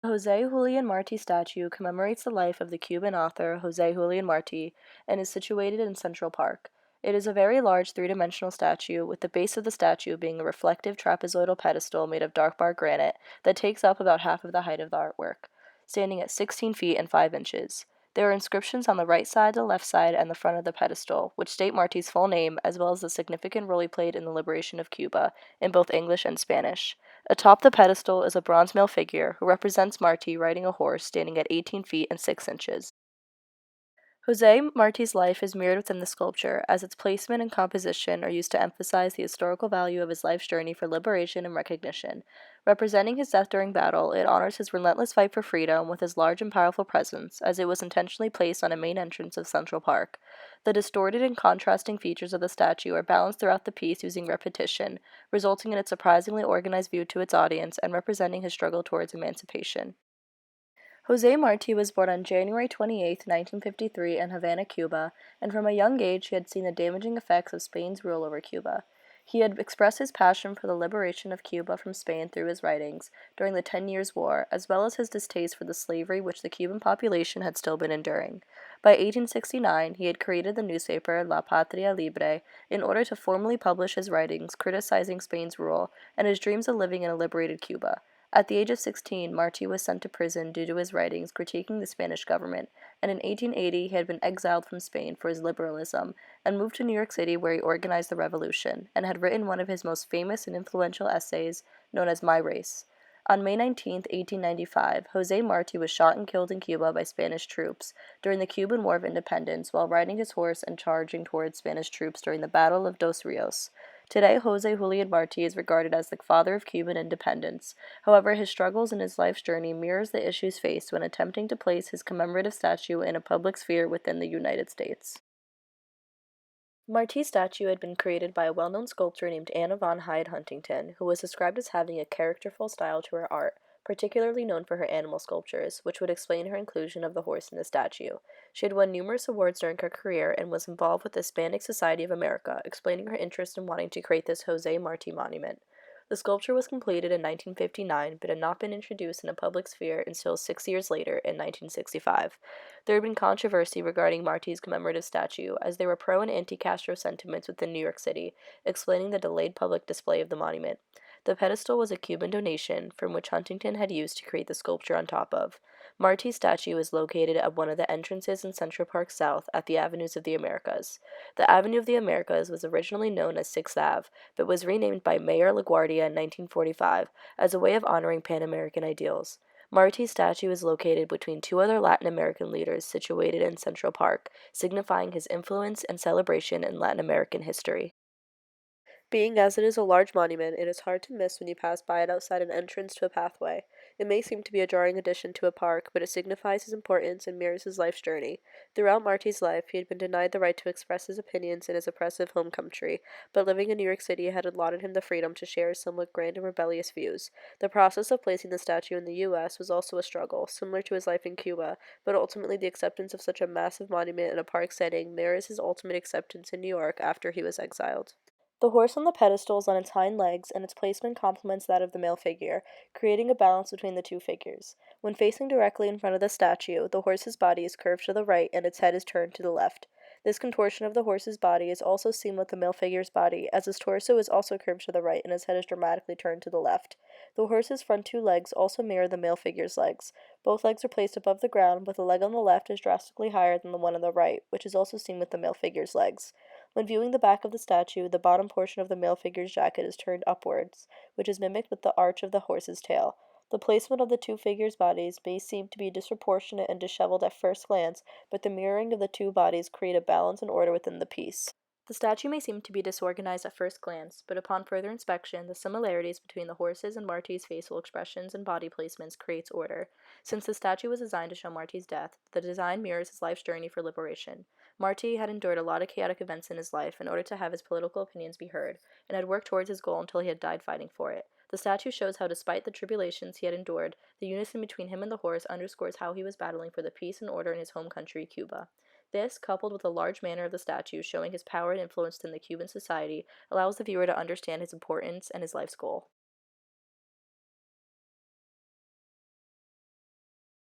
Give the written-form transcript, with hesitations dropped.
The Jose Julian Marti statue commemorates the life of the Cuban author Jose Julian Marti and is situated in Central Park. It is a very large three-dimensional statue, with the base of the statue being a reflective trapezoidal pedestal made of dark bar granite that takes up about half of the height of the artwork, standing at 16 feet and 5 inches. There are inscriptions on the right side, the left side, and the front of the pedestal, which state Marti's full name as well as the significant role he played in the liberation of Cuba, in both English and Spanish. Atop the pedestal is a bronze male figure who represents Marti riding a horse standing at 18 feet and 6 inches. Jose Marti's life is mirrored within the sculpture, as its placement and composition are used to emphasize the historical value of his life's journey for liberation and recognition. Representing his death during battle, it honors his relentless fight for freedom with his large and powerful presence, as it was intentionally placed on a main entrance of Central Park. The distorted and contrasting features of the statue are balanced throughout the piece using repetition, resulting in a surprisingly organized view to its audience and representing his struggle towards emancipation. Jose Marti was born on January 28, 1953, in Havana, Cuba, and from a young age he had seen the damaging effects of Spain's rule over Cuba. He had expressed his passion for the liberation of Cuba from Spain through his writings during the 10 Years' War, as well as his distaste for the slavery which the Cuban population had still been enduring. By 1869, he had created the newspaper La Patria Libre in order to formally publish his writings criticizing Spain's rule and his dreams of living in a liberated Cuba. At the age of 16, Marti was sent to prison due to his writings critiquing the Spanish government, and in 1880 he had been exiled from Spain for his liberalism and moved to New York City where he organized the revolution and had written one of his most famous and influential essays known as My Race. On May 19, 1895, Jose Marti was shot and killed in Cuba by Spanish troops during the Cuban War of Independence while riding his horse and charging towards Spanish troops during the Battle of Dos Rios. Today, Jose Julian Marti is regarded as the father of Cuban independence. However, his struggles in his life's journey mirrors the issues faced when attempting to place his commemorative statue in a public sphere within the United States. Marti's statue had been created by a well-known sculptor named Anna von Hyde Huntington, who was described as having a characterful style to her art, particularly known for her animal sculptures, which would explain her inclusion of the horse in the statue. She had won numerous awards during her career and was involved with the Hispanic Society of America, explaining her interest in wanting to create this Jose Marti monument. The sculpture was completed in 1959, but had not been introduced in a public sphere until 6 years later, in 1965. There had been controversy regarding Marti's commemorative statue, as there were pro and anti Castro sentiments within New York City, explaining the delayed public display of the monument. The pedestal was a Cuban donation, from which Huntington had used to create the sculpture on top of. Marti's statue is located at one of the entrances in Central Park South at the Avenues of the Americas. The Avenue of the Americas was originally known as 6th Ave, but was renamed by Mayor LaGuardia in 1945 as a way of honoring Pan American ideals. Marti's statue is located between two other Latin American leaders situated in Central Park, signifying his influence and celebration in Latin American history. Being as it is a large monument, it is hard to miss when you pass by it outside an entrance to a pathway. It may seem to be a jarring addition to a park, but it signifies his importance and mirrors his life's journey. Throughout Marty's life, he had been denied the right to express his opinions in his oppressive home country, but living in New York City had allotted him the freedom to share his somewhat grand and rebellious views. The process of placing the statue in the U.S. was also a struggle, similar to his life in Cuba, but ultimately the acceptance of such a massive monument in a park setting mirrors his ultimate acceptance in New York after he was exiled. The horse on the pedestal is on its hind legs, and its placement complements that of the male figure, creating a balance between the two figures. When facing directly in front of the statue, the horse's body is curved to the right and its head is turned to the left. This contortion of the horse's body is also seen with the male figure's body, as his torso is also curved to the right and his head is dramatically turned to the left. The horse's front two legs also mirror the male figure's legs. Both legs are placed above the ground, but the leg on the left is drastically higher than the one on the right, which is also seen with the male figure's legs. When viewing the back of the statue, the bottom portion of the male figure's jacket is turned upwards, which is mimicked with the arch of the horse's tail. The placement of the two figures' bodies may seem to be disproportionate and disheveled at first glance, but the mirroring of the two bodies create a balance and order within the piece. The statue may seem to be disorganized at first glance, but upon further inspection, the similarities between the horse's and Marty's facial expressions and body placements creates order. Since the statue was designed to show Marty's death, the design mirrors his life's journey for liberation. Marty had endured a lot of chaotic events in his life in order to have his political opinions be heard, and had worked towards his goal until he had died fighting for it. The statue shows how, despite the tribulations he had endured, the unison between him and the horse underscores how he was battling for the peace and order in his home country, Cuba. This, coupled with the large manner of the statue showing his power and influence in the Cuban society, allows the viewer to understand his importance and his life's goal.